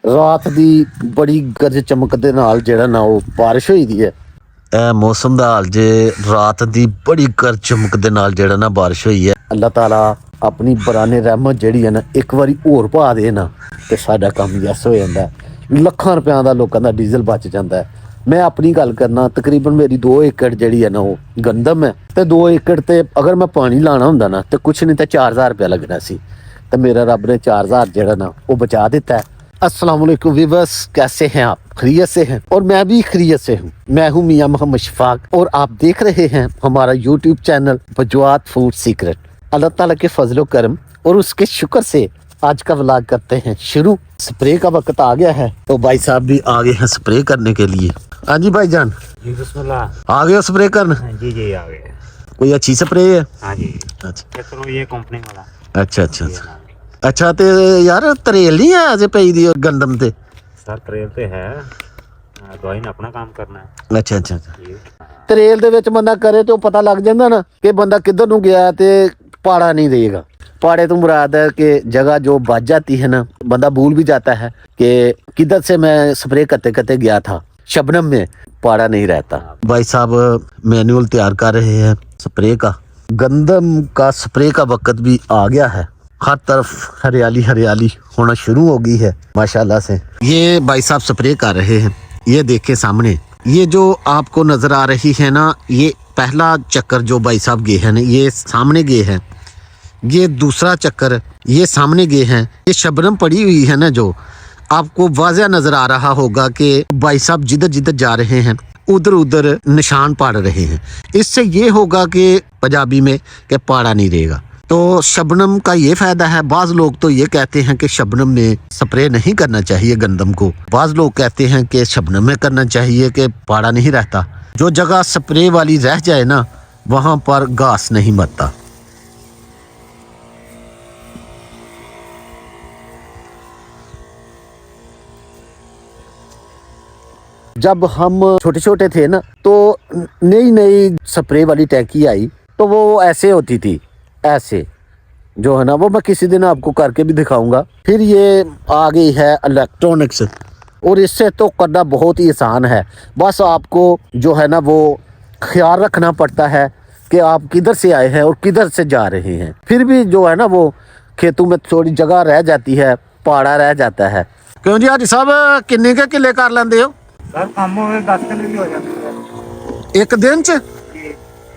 रात दी बड़ी गरज चमक दे नाल जेड़ा ना वो बारिश हुई दी है। मौसम दा हाल जे रात दी बड़ी गरज चमक दे नाल जेड़ा ना बारिश हुई है। अल्लाह ताला अपनी बराने रहमत जेड़ी है ना एक बारी होर पा दे ना ते साडा कम यस हो जांदा है। लखां रुपयां दा लोकां दा डीजल बच जांदा है। मैं अपनी गल करना तकरीबन मेरी 2 एकड़ जेड़ी है ना वो गंदम है ते 2 एकड़ ते अगर मैं पानी लाना हुंदा ना ते कुछ नहीं ते 4000 रुपया लगना सी ते मेरा रब ने 4000 जेड़ा ना वो बचा दिता है। अस्सलाम वालेकुम व्यूअर्स, कैसे हैं आप? खैरियत से हैं? और मैं भी खैरियत से हूँ। मैं हूँ मियां मोहम्मद शफाक और आप देख रहे हैं हमारा यूट्यूब चैनल बजवात फूड सीक्रेट। अल्लाह ताला के फजलो करम और उसके शुक्र से आज का व्लॉग करते हैं शुरू। स्प्रे का वक्त आ गया है तो भाई साहब भी आ गए हैं स्प्रे करने के लिए। हाँ जी भाई जान जी बिस्मिल्लाह। आ गए हो स्प्रे करने? जी जी आ गए। कोई अच्छी स्प्रे है? हाँ जी। अच्छा ये कंपनी वाला। अच्छा अच्छा अच्छा अच्छा ते यार तरेल नहीं है अजे पई दी गंदम ते? सर तरेल ते है, दवाई ने अपना काम करना है। अच्छा अच्छा तरेल दे विच बंदा करे तो पता लग जांदा ना कि बंदा किधर नूं गया ते पाड़ा नहीं देगा। पाड़े तो मुराद है कि जगह जो बच जाती है ना बंदा भूल भी जाता है कि किधर से मैं स्प्रे करते करते गया था। शबनम में पाड़ा नहीं रहता। भाई साहब मैनुअल तैयार कर रहे हैं स्प्रे का। गंदम का स्प्रे का वक्त भी आ गया है। हर तरफ हरियाली हरियाली होना शुरू हो गई है माशाल्लाह से। ये भाई साहब स्प्रे कर रहे हैं। ये देखे सामने ये जो आपको नजर आ रही है ना ये पहला चक्कर जो भाई साहब गए हैं ना ये सामने गए हैं। ये दूसरा चक्कर ये सामने गए हैं। ये शबनम पड़ी हुई है ना जो आपको वाज़ह नजर आ रहा होगा कि भाई साहब जिधर जिधर जा रहे हैं उधर उधर निशान पड़ रहे हैं। इससे ये होगा कि पंजाबी में कि पाड़ा नहीं रहेगा। तो शबनम का ये फायदा है। बाज लोग तो ये कहते हैं कि शबनम में स्प्रे नहीं करना चाहिए गंदम को। बाज लोग कहते हैं कि शबनम में करना चाहिए कि पाड़ा नहीं रहता। जो जगह स्प्रे वाली रह जाए ना वहां पर घास नहीं मरता। जब हम छोटे छोटे थे ना तो नई नई स्प्रे वाली टैंकी आई तो वो ऐसे होती थी, ऐसे जो है ना वो मैं किसी दिन आपको करके भी दिखाऊंगा। फिर ये आ गई है इलेक्ट्रॉनिक्स और इससे तो करना बहुत ही आसान है। बस आपको जो है ना वो ख्याल रखना पड़ता है कि आप किधर से आए हैं और किधर से जा रहे हैं। फिर भी जो है ना वो खेतों में थोड़ी जगह रह जाती है, पहाड़ा रह जाता है। क्यों जी हाजी साहब किन्ने के किले कर लेंदे हो? सर काम 10 किलो भी हो जाता है एक दिन च?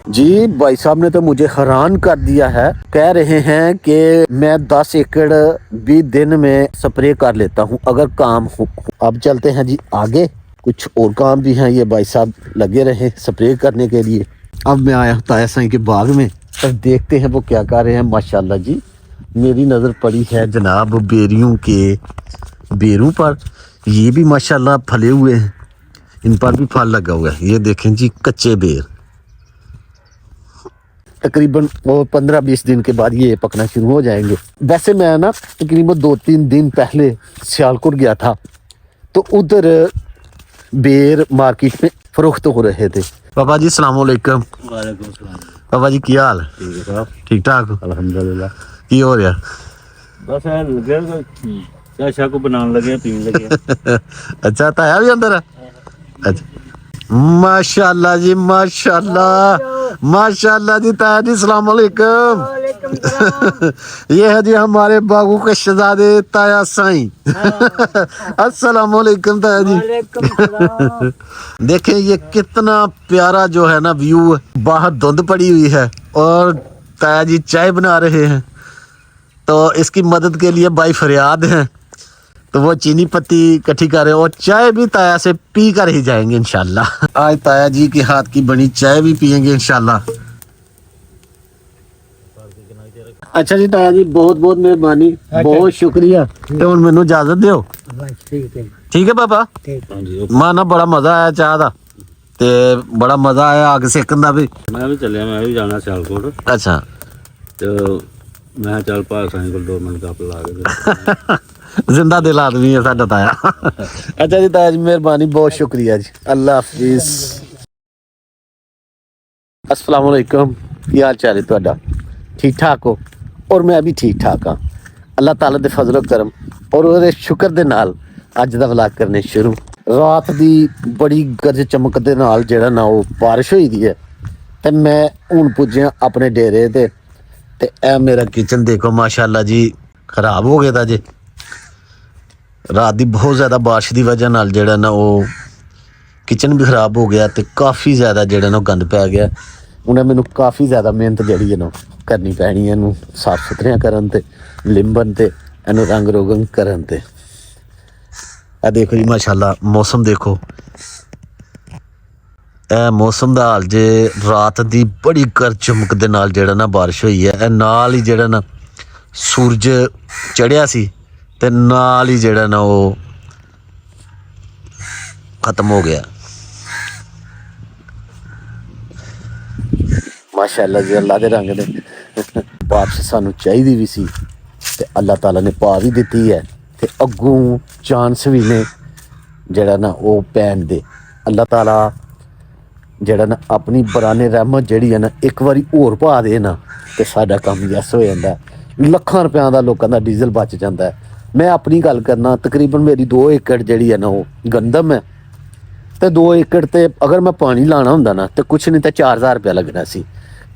जी भाई साहब ने तो मुझे हैरान कर दिया है। कह रहे हैं कि मैं 10 एकड़ भी दिन में स्प्रे कर लेता हूं अगर काम हो। अब चलते हैं जी आगे, कुछ और काम भी हैं। ये भाई साहब लगे रहे स्प्रे करने के लिए। अब मैं आया ताया साईं के बाग में, अब देखते हैं वो क्या कर रहे हैं। माशाल्लाह जी मेरी नज़र पड़ी है जनाब बेरियों के बेरों पर। ये भी माशाल्लाह फले हुए हैं, इन पर भी फल लगा हुआ है। ये देखें जी कच्चे बेर। तकरीबन वो 15-20 दिन के बाद ये पकना शुरू हो जाएंगे। वैसे मैं ना तकरीबन 2-3 दिन पहले सियालकोट गया था तो उधर बेर मार्केट में फरोख्त हो रहे थे। बाबा जी अस्सलाम वालेकुम। वालेकुम सलाम। बाबा जी क्या हाल? ठीक है साहब, ठीक ठाक अल्हम्दुलिल्लाह। की हो रहा? बस है लगे चाय शाय को बनाने लगे, पीने लगे। अच्छा ताया भी अंदर है? अच्छा माशाल्लाह जी माशाल्लाह माशाल्लाह जी ताया जी अस्सलाम वालेकुम। ये है जी हमारे बागों के शहजादे ताया साईं। अस्सलाम वालेकुम ताया जी। देखें ये कितना प्यारा जो है ना व्यू है। बाहर धुंध पड़ी हुई है और ताया जी चाय बना रहे हैं। तो इसकी मदद के लिए भाई फरियाद हैं तो वो चीनी पत्ती इकट्ठी कर रहे हैं और चाय भी ताया से पी कर ही जाएंगे इंशाल्लाह। आज ताया जी के हाथ की बनी चाय भी पियेंगे इंशाल्लाह। अच्छा जी ताया जी बहुत बहुत मेहरबानी, बहुत शुक्रिया। तो हुण मैनू इजाजत दियो? ठीक है बाबा। मां ना बड़ा मजा आया चाह दा ते बड़ा मजा आया आग सेकन दा भी। मैं भी चलिया, मैं भी जाना सियालकोट। अच्छा तो मैं चल पा साईं को 2 मिनट गप ला के। जिंदा दिल आदमी है साडा ताया। अच्छा जी ताया जी मेहरबानी, बहुत शुक्रिया जी, अल्लाह हाफिज। अस्सलाम वालेकुम, की हाल चाल है तुहाडा? ठीक ठाक हो? और मैं भी ठीक ठाक हाँ। अल्लाह ताला दे फजलो करम और ਉਹਦੇ शुक्र दे नाल ਅੱਜ ਦਾ ਵਲੌਗ ਕਰਨੇ ਸ਼ੁਰੂ। ਰਾਤ ਦੀ ਬੜੀ ਗਰਜ ਚਮਕ ਦੇ ਨਾਲ ਜਿਹੜਾ ਨਾ ਉਹ ਬਾਰਿਸ਼ ਹੋਈ ਦੀ ਹੈ ਤੇ ਮੈਂ ਹੁਣ ਪੁੱਜਿਆ ਆਪਣੇ ਡੇਰੇ ਤੇ ਇਹ ਮੇਰਾ ਕਿਚਨ ਦੇਖੋ ਮਾਸ਼ਾਅੱਲਾ ਜੀ ਖਰਾਬ ਹੋ ਗਿਆ ਤਾਂ ਜੇ ਰਾਤ ਦੀ ਬਹੁਤ ਜ਼ਿਆਦਾ ਬਾਰਿਸ਼ ਦੀ ਵਜ੍ਹਾ ਨਾਲ ਜਿਹੜਾ ਨਾ ਉਹ ਕਿਚਨ ਵੀ ਖਰਾਬ ਹੋ ਗਿਆ ਤੇ ਕਾਫੀ ਜ਼ਿਆਦਾ ਜਿਹੜਾ ਨਾ ਗੰਦ ਪੈ ਗਿਆ। ਉਹਨੇ ਮੈਨੂੰ ਕਾਫੀ ਜ਼ਿਆਦਾ ਮਿਹਨਤ ਜਿਹੜੀ ਹੈ ਨਾ ਕਰਨੀ ਪੈਣੀ ਇਹਨੂੰ ਸਾਫ ਸੁਥਰਿਆਂ ਕਰਨ ਤੇ ਲਿੰਬਨ ਤੇ ਇਹਨੂੰ ਰੰਗ ਰੋਗਨ ਕਰਨ ਤੇ। ਇਹ ਦੇਖੋ ਜੀ ਮਾਸ਼ਾਅੱਲਾ ਮੌਸਮ ਦੇਖੋ, ਇਹ ਮੌਸਮ ਦਾ ਹਾਲ ਜੇ ਰਾਤ ਦੀ ਬੜੀ ਗਰਜ ਚਮਕ ਦੇ ਨਾਲ ਜਿਹੜਾ ਨਾ ਬਾਰਿਸ਼ ਹੋਈ ਹੈ। ਇਹ ਨਾਲ ਹੀ ਜਿਹੜਾ ਨਾ ਸੂਰਜ ਚੜਿਆ ਸੀ ਤੇ ਨਾਲ ਹੀ ਜਿਹੜਾ ਨਾ ਉਹ ਖਤਮ ਹੋ ਗਿਆ। ਮਾਸ਼ਾਅੱਲਾ ਜੀ ਅੱਲਾ ਦੇ ਰੰਗ ਨੇ। ਬਾਰਿਸ਼ ਸਾਨੂੰ ਚਾਹੀਦੀ ਵੀ ਸੀ ਤੇ ਅੱਲਾਹ ਤਾਲਾ ਨੇ ਪਾ ਵੀ ਦਿੱਤੀ ਹੈ ਤੇ ਅੱਗੋਂ ਚਾਂਸ ਵੀ ਨੇ ਜਿਹੜਾ ਨਾ ਉਹ ਪੈਣ ਦੇ। ਅੱਲਾਹ ਤਾਲਾ ਜਿਹੜਾ ਨਾ ਆਪਣੀ ਬਰਾਨੇ ਰਹਿਮਤ ਜਿਹੜੀ ਹੈ ਨਾ ਇੱਕ ਵਾਰੀ ਹੋਰ ਪਾ ਦੇ ਨਾ ਤੇ ਸਾਡਾ ਕੰਮ ਯਸ ਹੋ ਜਾਂਦਾ। ਲੱਖਾਂ ਰੁਪਿਆਂ ਦਾ ਲੋਕਾਂ ਦਾ ਡੀਜ਼ਲ ਬਚ ਜਾਂਦਾ। ਮੈਂ ਆਪਣੀ ਗੱਲ ਕਰਨਾ, ਤਕਰੀਬਨ ਮੇਰੀ 2 ਏਕੜ ਜਿਹੜੀ ਹੈ ਨਾ ਉਹ ਗੰਦਮ ਹੈ ਤੇ 2 ਏਕੜ ਤੇ ਅਗਰ ਮੈਂ ਪਾਣੀ ਲਾਣਾ ਹੁੰਦਾ ਨਾ ਤੇ ਕੁਛ ਨਹੀਂ ਤਾਂ 4000 ਰੁਪਇਆ ਲੱਗਣਾ ਸੀ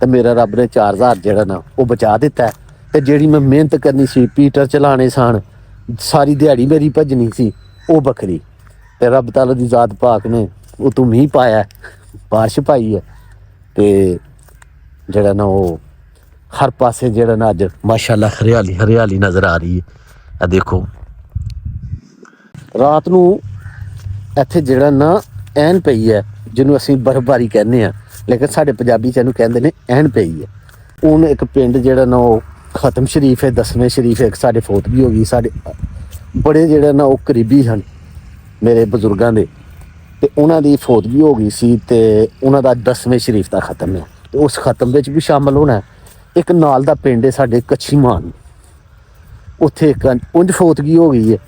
ਤੇ ਮੇਰਾ ਰੱਬ ਨੇ 4000 ਜਿਹੜਾ ਨਾ ਉਹ ਬਚਾ ਦਿੱਤਾ। ਤੇ ਜਿਹੜੀ ਮੈਂ ਮਿਹਨਤ ਕਰਨੀ ਸੀ, ਪੀਟਰ ਚਲਾਣੇ ਸਨ, ਸਾਰੀ ਦਿਹਾੜੀ ਮੇਰੀ ਭੱਜਣੀ ਸੀ, ਉਹ ਵੱਖਰੀ। ਤੇ ਰੱਬ ਤਾਲਾ ਦੀ ਜ਼ਾਤ ਪਾਕ ਨੇ ਉਹ ਤੂੰ ਮੀਂਹ ਪਾਇਆ, ਬਾਰਿਸ਼ ਪਾਈ ਹੈ ਤੇ ਜਿਹੜਾ ਨਾ ਉਹ ਹਰ ਪਾਸੇ ਜਿਹੜਾ ਨਾ ਅੱਜ ਮਾਸ਼ਾਅੱਲਾ ਹਰਿਆਲੀ ਹਰਿਆਲੀ ਨਜ਼ਰ ਆ ਰਹੀ ਹੈ। ਆ ਦੇਖੋ ਰਾਤ ਨੂੰ ਇੱਥੇ ਜਿਹੜਾ ਨਾ ਐਨ ਪਈ ਹੈ ਜਿਹਨੂੰ ਅਸੀਂ ਬਰਫ਼ਬਾਰੀ ਕਹਿੰਦੇ ਹਾਂ, ਲੇਕਿਨ ਸਾਡੇ ਪੰਜਾਬੀ 'ਚ ਇਹਨੂੰ ਕਹਿੰਦੇ ਨੇ ਐਨ ਪਈ ਹੈ। ਹੁਣ ਇੱਕ ਪਿੰਡ ਜਿਹੜਾ ਨਾ ਉਹ ਖਤਮ ਸ਼ਰੀਫ ਹੈ, 10ਵੇਂ ਸ਼ਰੀਫ ਇੱਕ ਸਾਡੇ ਫੌਤ ਵੀ ਹੋ ਗਈ। ਸਾਡੇ ਬੜੇ ਜਿਹੜੇ ਨਾ ਉਹ ਕਰੀਬੀ ਹਨ ਮੇਰੇ ਬਜ਼ੁਰਗਾਂ ਦੇ ਤੇ ਉਹਨਾਂ ਦੀ ਫੌਤ ਵੀ ਹੋ ਗਈ ਸੀ ਤੇ ਉਹਨਾਂ ਦਾ 10ਵੇਂ ਸ਼ਰੀਫ ਦਾ ਖਤਮ ਹੈ ਤੇ ਉਸ ਖਤਮ ਵਿੱਚ ਵੀ ਸ਼ਾਮਲ ਹੋਣਾ। ਇੱਕ ਨਾਲ ਦਾ ਪਿੰਡ ਹੈ ਸਾਡੇ ਕੱਚੀ ਮਾਨ, ਉੱਥੇ ਇੱਕ ਉਂਝ ਫੌਤਗੀ ਹੋ ਗਈ ਹੈ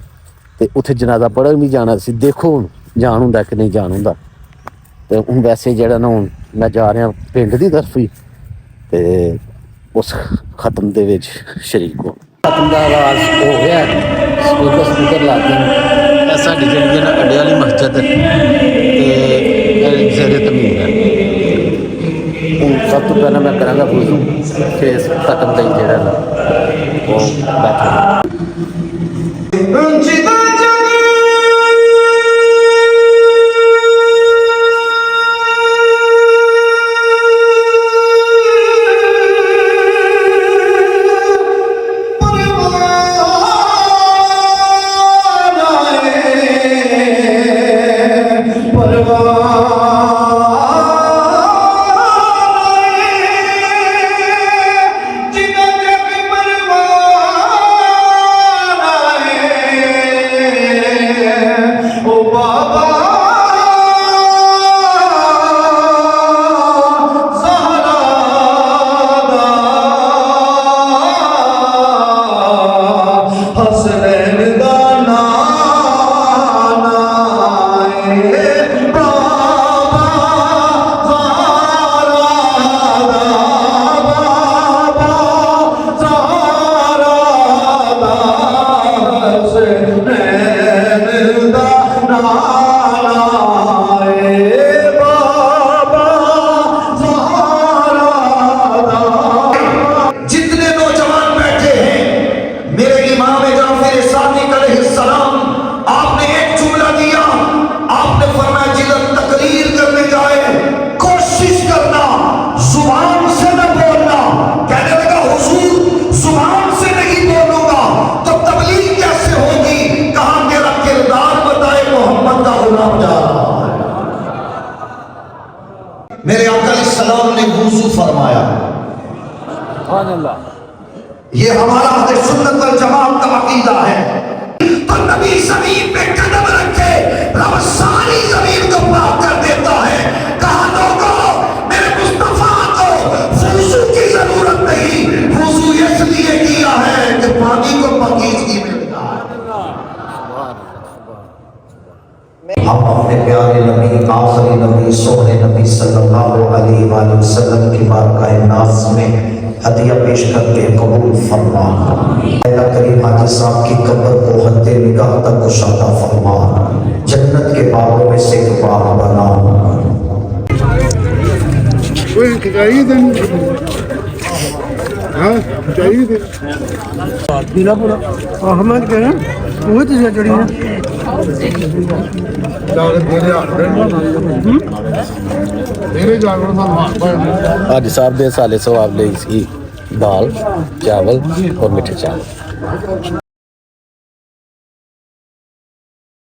ਤੇ ਉੱਥੇ ਜਨਾਜ਼ਾ ਪੜ੍ਹਨ ਵੀ ਜਾਣਾ ਸੀ। ਦੇਖੋ ਹੁਣ ਜਾਣ ਹੁੰਦਾ ਕਿ ਨਹੀਂ ਜਾਣ ਹੁੰਦਾ। ਤੇ ਹੁਣ ਵੈਸੇ ਜਿਹੜਾ ਨਾ ਹੁਣ ਮੈਂ ਜਾ ਰਿਹਾ ਪਿੰਡ ਦੀ ਤਰਫ ਹੀ ਤੇ ਉਸ ਖਤਮ ਦੇ ਵਿੱਚ ਸ਼ਰੀਕ ਹੋ। ਖਤਮ ਦਾ ਰਾਜ ਹੋ ਗਿਆ, ਸਪੀਕਰ ਲਾ ਕੇ ਸਾਡੀ ਜਿਹੜੀ ਹੈ ਨਾ ਅੱਡੇ ਵਾਲੀ ਮਸਜਿਦ ਤੇ ਜ਼ੇਰੇ ਤਮੀਰ ਹੈ। ਹੁਣ ਸਭ ਤੋਂ ਪਹਿਲਾਂ ਮੈਂ ਕਰਾਂਗਾ ਵਜ਼ੂ ਫਿਰ ਖਤਮ ਲਈ ਜਿਹੜਾ ਨਾ ਉਹ ਬੈਠਾ। मेरे आका सलाम ने वुज़ू फरमाया। ये हमारा अहले सुन्नत वल जमात का अकीदा है। तो नबी जमीन पे कदम रखे, रब सारी जमीन को पाक कर देता है। कहा लोगों मेरे मुस्तफा को वुज़ू की जरूरत नहीं, वुज़ू इसलिए किया है कि पानी को पाकीज़गी मिलता है। हम अपने प्यारे नबी आखिरी नबी सोहरे नबी सल्लल्लाहु अलैहि वसल्लम की बारगाह नाज़ में हदिया पेश करके कबूल फरमा। अल्लाह करीम हाजी साहब की कब्र को हद्दे निगाह तक कुशादा फरमा, जन्नत के बागों में से एक बाग बना। अहमद के वो तो चढ़ी है ਅੱਜ ਸਾਹਿਬ ਦੇ ਸਾਲੇ ਸਵਾਬ ਲਈ ਸੀ ਦਾਲ ਚਾਵਲ ਔਰ ਮਿੱਠੇ ਚਾਵਲ।